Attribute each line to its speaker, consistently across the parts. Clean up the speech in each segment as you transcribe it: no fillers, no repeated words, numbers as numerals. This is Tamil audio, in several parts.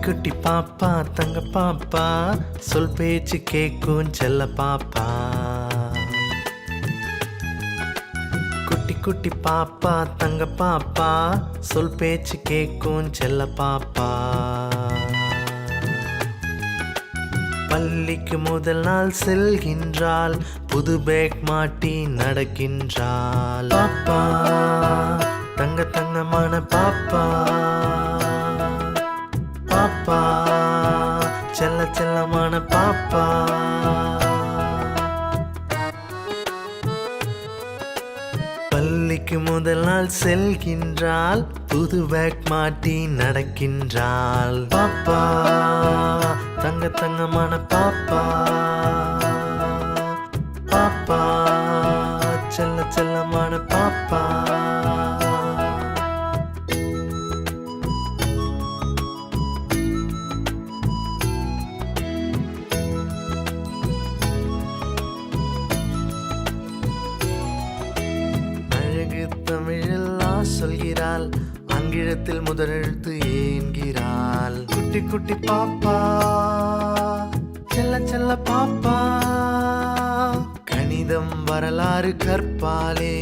Speaker 1: குட்டி பாப்பா தங்க பாப்பா சொல் பேச்சு கேக்கும் செல்ல பாப்பா. குட்டி குட்டி பாப்பா தங்க பாப்பா சொல் பேச்சு கேக்கும் செல்ல பாப்பா. பள்ளிக்கு முதல் நாள் செல்கின்றாள், புது பேக் மாட்டி நடக்கின்றாள். பாப்பா தங்க தங்கமான பாப்பா, பாப்பா செல்ல செல்லமான பாப்பா. பள்ளிக்கு முதல் நாள் செல்கின்றாள், புது பேக் மாட்டி நடக்கின்றாள். பாப்பா தங்க தங்கமான பாப்பா, பாப்பா செல்ல செல்லமான பாப்பா. அழகு தமிழில் சொல்கிறாள், ஆங்கிலத்தில் முதலெழுத்து ஏன்கிறாள். குட்டி குட்டி பாப்பா செல்ல செல்ல பாப்பா, கணிதம் வரலாறு கற்பாலே,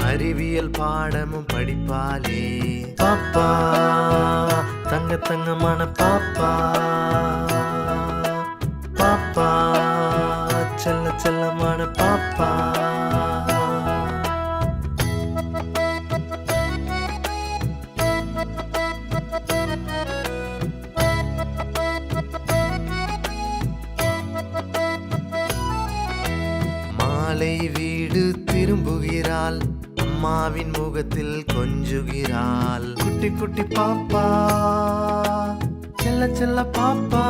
Speaker 1: அறிவியல் பாடமும் படிப்பாலே. பாப்பா தங்க தங்கமான பாப்பா, பாப்பா செல்ல செல்லமான பாப்பா. மாலை வீடு திரும்புகிறாள், அம்மாவின் முகத்தில் கொஞ்சுகிறாள். குட்டி குட்டி பாப்பா செல்ல செல்ல பாப்பா,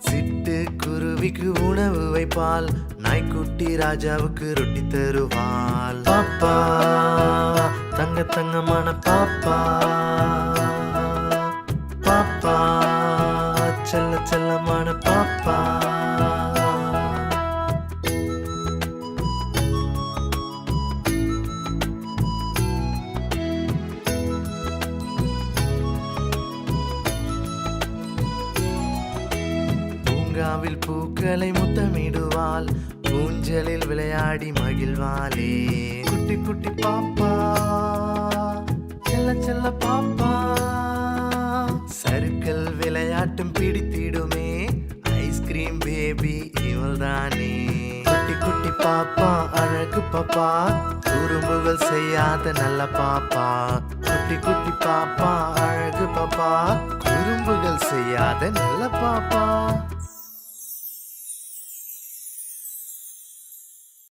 Speaker 1: சிட்டு குருவிக்கு உணவு வைப்பாள், நாய்க்குட்டி ராஜாவுக்கு ரொட்டி தருவாள். பாப்பா தங்க தங்கமான பாப்பா, பாப்பா செல்ல செல்லமான பாப்பா. பூங்காவில் பூக்களை முத்தமிடுவாள், ஊஞ்சலில் விளையாடி மகிழ்வாளே. குட்டி குட்டி பாப்பா செல்ல செல்ல பாப்பா, சறுக்கல் விளையாட்டும் பிடித்திடுமே, ஐஸ்கிரீம் பேபி இவள்தானே. குட்டி குட்டி பாப்பா அழகு பாப்பா, குறும்புகள் செய்யாத நல்ல பாப்பா. குட்டி குட்டி பாப்பா அழகு பாப்பா, குறும்புகள் செய்யாத நல்ல பாப்பா.